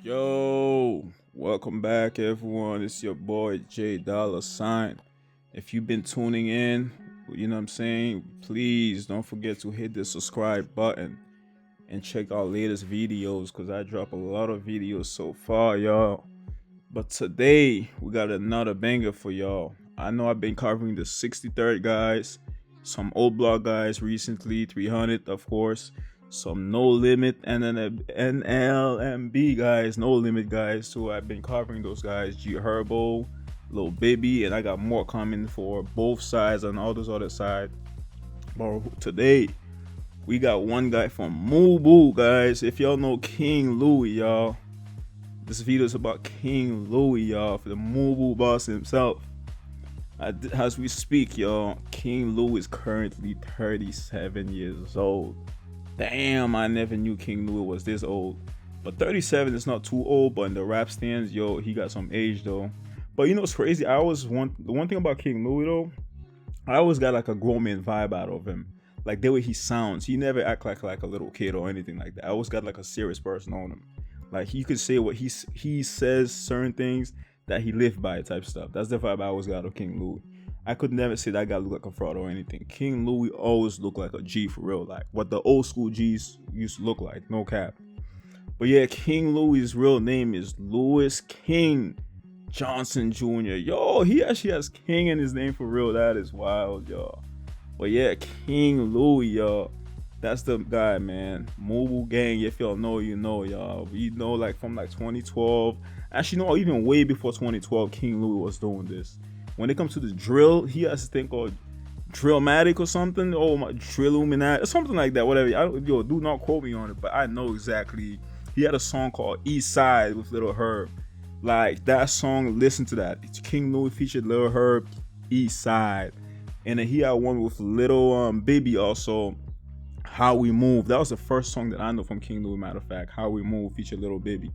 Yo, welcome back everyone. It's your boy J Dollar Sign. If you've been tuning in, you know what I'm saying, please don't forget to hit the subscribe button and check our latest videos because I drop a lot of videos so far, y'all. But today we got another banger for y'all. I know I've been covering the 63rd guys, some old block guys recently, 300 of course, some no limit and then NLMB guys, no limit guys. So I've been covering those guys, G Herbo, Lil Baby, and I got more coming for both sides and all those other side. But today we got one guy from Mubu, guys. If y'all know King Louie, y'all, this video is about King Louie, y'all, for the Mubu boss himself. As we speak, y'all, King Louie is currently 37 years old. Damn, I never knew King Louie was this old. But 37 is not too old, but in the rap stands, yo, he got some age though. But you know what's crazy? The one thing about King Louie though, I always got like a grown man vibe out of him. Like the way he sounds, he never act like a little kid or anything like that. I always got like a serious person on him. Like he could say what he says, certain things that he lived by type stuff. That's the vibe I always got of King Louie. I could never say that guy look like a fraud or anything. King Louie always looked like a G for real, like what the old school G's used to look like, no cap. But yeah, King Louie's real name is Louis King Johnson Jr. Yo, he actually has King in his name for real. That is wild, y'all. But yeah, King Louie, y'all. That's the guy, man. Mobile Gang, if y'all know, you know, y'all. We know like from like 2012. Actually, no, even way before 2012, King Louie was doing this. When it comes to the drill, he has this thing called Drillmatic or something. Oh my, Drilluminati, something like that. Whatever. Yo, do not quote me on it, but I know exactly. He had a song called East Side with Lil Herb. Like that song, listen to that. It's King Louie featured Lil Herb, East Side, and then he had one with Little Baby also. How We Move. That was the first song that I know from King Louie. Matter of fact, How We Move featured Little Baby.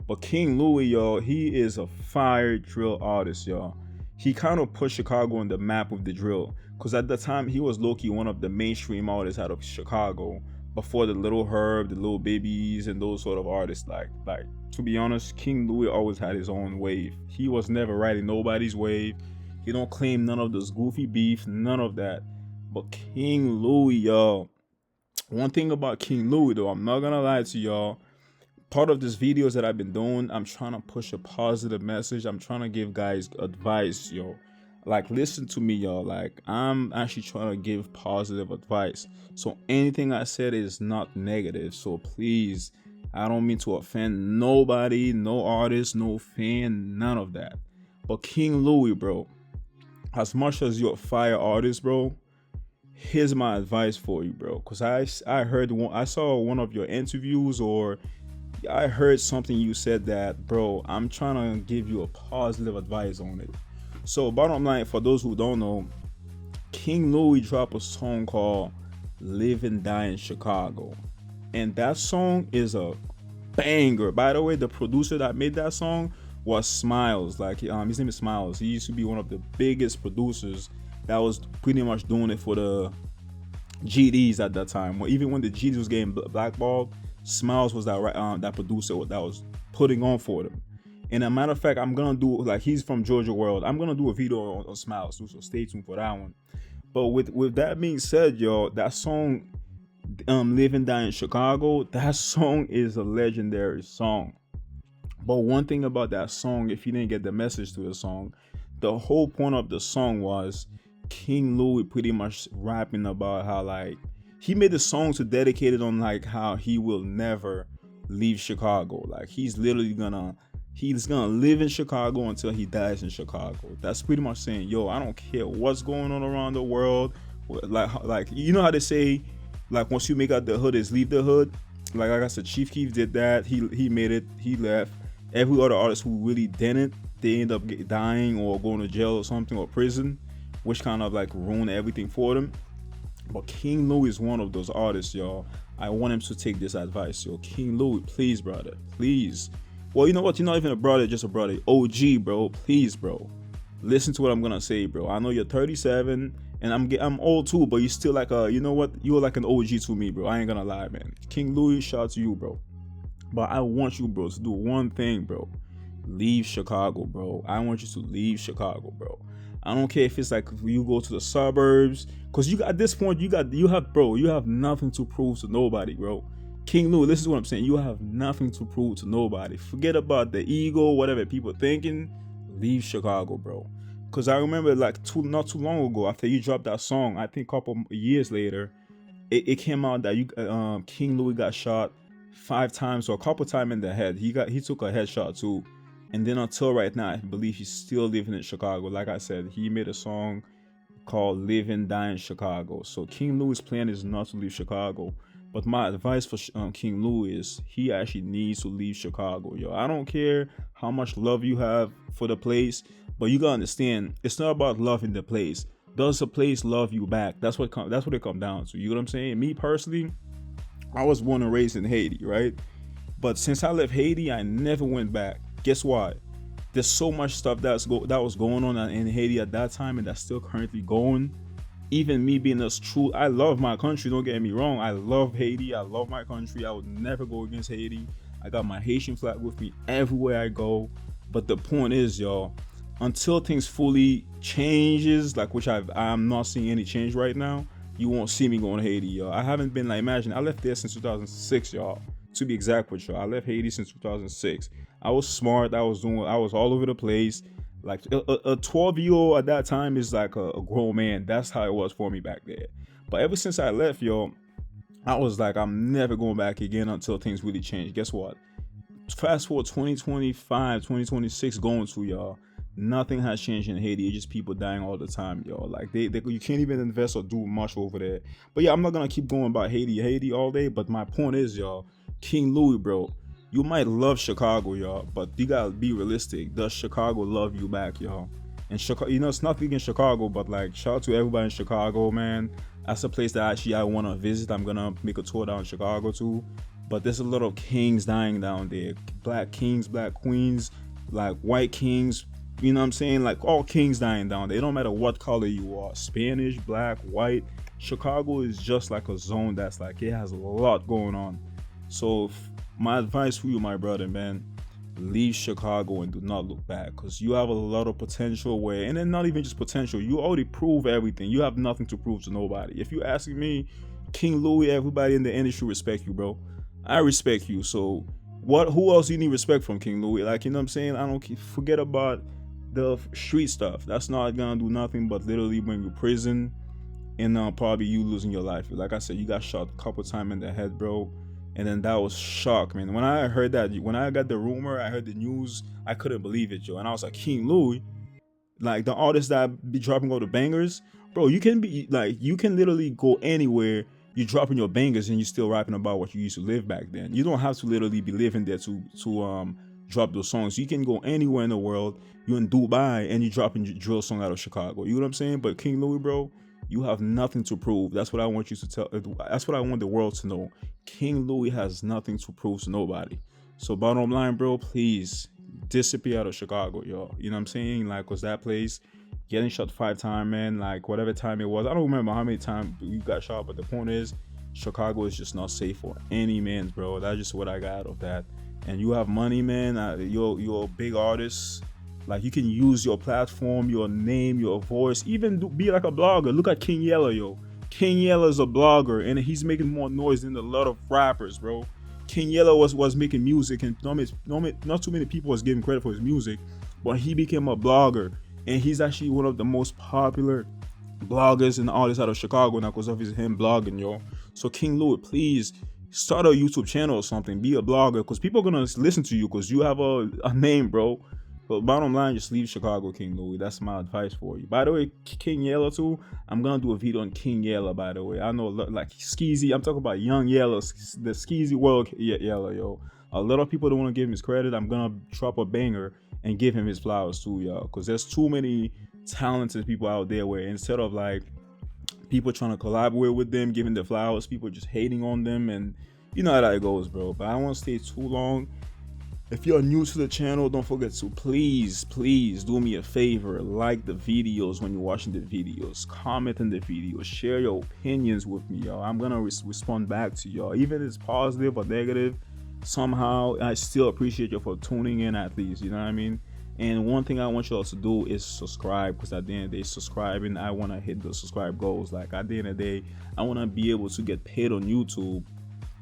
But King Louie, y'all, he is a fire drill artist, y'all. He kind of put Chicago on the map with the drill, because at the time he was low-key one of the mainstream artists out of Chicago before the Little Herb, the Little Babies, and those sort of artists. Like to be honest, King Louie always had his own wave. He was never riding nobody's wave. He don't claim none of this goofy beef, none of that. But King Louie, y'all, one thing about King Louie though, I'm not gonna lie to y'all, part of this videos that I've been doing, I'm trying to push a positive message. I'm trying to give guys advice, yo. Like, listen to me, y'all. Like, I'm actually trying to give positive advice. So anything I said is not negative. So please, I don't mean to offend nobody, no artist, no fan, none of that. But King Louie, bro, as much as you're a fire artist, bro, here's my advice for you, bro. Because I saw one of your interviews, or I heard something you said that, bro, I'm trying to give you a positive advice on it. So bottom line, for those who don't know, King Louie dropped a song called Live and Die in Chicago, and that song is a banger. By the way, the producer that made that song was Smiles. Like his name is Smiles. He used to be one of the biggest producers that was pretty much doing it for the GDs at that time. Well, even when the GDs was getting blackballed, Smiles was that producer that was putting on for them. And a matter of fact, I'm gonna do, like, he's from Georgia World. I'm gonna do a video on Smiles too, so stay tuned for that one. But with that being said, y'all, that song, Live and Die in Chicago, that song is a legendary song. But one thing about that song, if you didn't get the message to the song, the whole point of the song was King Louie pretty much rapping about how, like, he made the song to dedicate it on like how he will never leave Chicago. Like he's literally gonna live in Chicago until he dies in Chicago. That's pretty much saying, yo, I don't care what's going on around the world. Like you know how they say, like, once you make out the hood is leave the hood. Like I said, Chief Keef did that. He made it. He left. Every other artist who really didn't, they end up dying or going to jail or something, or prison, which kind of like ruined everything for them. But King Louie is one of those artists, y'all. I want him to take this advice, yo. King Louie, please, brother, please. Well, you know what? You're not even a brother, just a brother. OG, bro. Please, bro. Listen to what I'm gonna say, bro. I know you're 37, and I'm old too, but you're still like you know what? You're like an OG to me, bro. I ain't gonna lie, man. King Louie, shout out to you, bro. But I want you, bro, to do one thing, bro. Leave Chicago, bro. I want you to leave Chicago, bro. I don't care if it's like you go to the suburbs, cause you at this point you have nothing to prove to nobody, bro. King Louie, this is what I'm saying. You have nothing to prove to nobody. Forget about the ego, whatever people thinking. Leave Chicago, bro. Cause I remember like not too long ago, after you dropped that song, I think a couple years later, it came out that King Louie got shot 5 times or a couple times in the head. He took a headshot too. And then until right now, I believe he's still living in Chicago. Like I said, he made a song called Live and Die in Chicago. So King Louie's plan is not to leave Chicago. But my advice for King Louie is he actually needs to leave Chicago, yo. I don't care how much love you have for the place, but you gotta understand, it's not about loving the place. Does the place love you back? That's what it comes down to. You know what I'm saying? Me personally, I was born and raised in Haiti, right? But since I left Haiti, I never went back. Guess what? There's so much stuff that was going on in Haiti at that time, and that's still currently going. Even me being I love my country, don't get me wrong. I love Haiti. I love my country. I would never go against Haiti. I got my Haitian flag with me everywhere I go. But the point is, y'all, until things fully changes, like which I'm not seeing any change right now, you won't see me going to Haiti, y'all. I haven't been like, imagine, I left there since 2006, y'all. To be exact with y'all, I left Haiti since 2006. I was smart. I was all over the place. Like a 12-year-old at that time is like a grown man. That's how it was for me back there. But ever since I left, yo, I was like, I'm never going back again until things really change. Guess what? Fast forward 2025, 2026 going to, y'all. Nothing has changed in Haiti. It's just people dying all the time, y'all. Like you can't even invest or do much over there. But yeah, I'm not gonna keep going about Haiti all day. But my point is, y'all, King Louie, bro, you might love Chicago, y'all, but you gotta be realistic. Does Chicago love you back, y'all? And Chicago, it's nothing in Chicago, but like, shout out to everybody in Chicago, man. That's a place that actually I want to visit. I'm gonna make a tour down in Chicago too. But there's a lot of kings dying down there. Black kings, black queens, like white kings. You know what I'm saying? Like all kings dying down there. It don't matter what color you are, Spanish, black, white. Chicago is just like a zone that's like, it has a lot going on. So my advice for you, my brother, man, leave Chicago and do not look back, because you have a lot of potential and then not even just potential, you already prove everything. You have nothing to prove to nobody. If you asking me, King Louie, everybody in the industry respect you, bro. I respect you. So who else you need respect from, King Louie? Like, you know what I'm saying? I don't forget about the street stuff. That's not gonna do nothing but literally bring you prison and probably you losing your life. Like I said, you got shot a couple times in the head, bro. And then that was shock, man. When I heard that, when I got the rumor, I heard the news, I couldn't believe it, yo. And I was like, King Louie, like the artist that be dropping all the bangers, bro, you can literally go anywhere, you dropping your bangers and you still rapping about what you used to live back then. You don't have to literally be living there to drop those songs. You can go anywhere in the world. You're in Dubai and you dropping your drill song out of Chicago. You know what I'm saying? But King Louie, bro, you have nothing to prove. That's what I want you to tell. That's what I want the world to know. King Louie has nothing to prove to nobody. So bottom line, bro, please disappear out of Chicago, y'all. You know what I'm saying? Like, cause that place, getting shot 5 times, man. Like whatever time it was, I don't remember how many times you got shot. But the point is, Chicago is just not safe for any man, bro. That's just what I got out of that. And you have money, man. You're a big artist. Like, you can use your platform, your name, your voice, even be like a blogger. Look at King Yella, yo. King Yella is a blogger, and he's making more noise than a lot of rappers, bro. King Yella was making music, and not too many people was giving credit for his music, but he became a blogger, and he's actually one of the most popular bloggers and artists out of Chicago now because of him blogging, yo. So King Louie, please start a YouTube channel or something. Be a blogger, because people are gonna listen to you because you have a name, bro. But bottom line, just leave Chicago, King Louie. That's my advice for you. By the way, King Yella too. I'm gonna do a video on King Yella. By the way, I know like Skeezy. I'm talking about Young Yella, the Skeezy World Yella, yo. A lot of people don't want to give him his credit. I'm gonna drop a banger and give him his flowers too, y'all. Because there's too many talented people out there where instead of like people trying to collaborate with them, giving the flowers, people just hating on them, and you know how that goes, bro. But I don't want to stay too long. If you're new to the channel, don't forget to please do me a favor. Like the videos when you're watching the videos. Comment in the videos. Share your opinions with me, y'all. I'm going to respond back to y'all. Even if it's positive or negative, somehow I still appreciate you for tuning in at least, you know what I mean? And one thing I want you all to do is subscribe, because at the end of the day, subscribing, I want to hit the subscribe goals. Like at the end of the day, I want to be able to get paid on YouTube,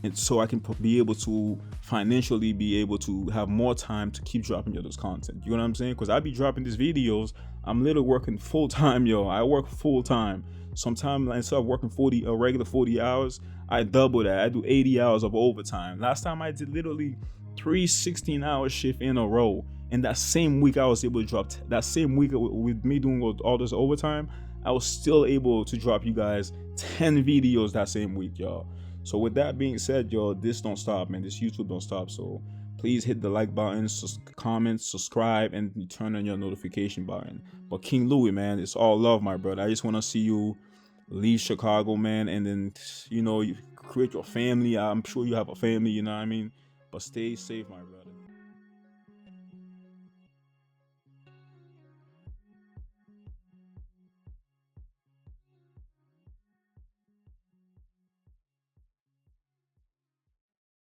and so I can be able to financially be able to have more time to keep dropping you this content. You know what I'm saying? Because I be dropping these videos, I'm literally working full time, yo. I work full time. Sometimes instead of working 40 a regular 40 hours, I double that. I do 80 hours of overtime. Last time I did literally 3 16-hour shift in a row. And that same week I was able to drop that same week with me doing all this overtime, I was still able to drop you guys 10 videos that same week, y'all. So with that being said, y'all, this don't stop, man. This YouTube don't stop. So please hit the like button, comment, subscribe, and turn on your notification button. But King Louie, man, it's all love, my brother. I just want to see you leave Chicago, man, and then, you know, you create your family. I'm sure you have a family, you know what I mean? But stay safe, my brother.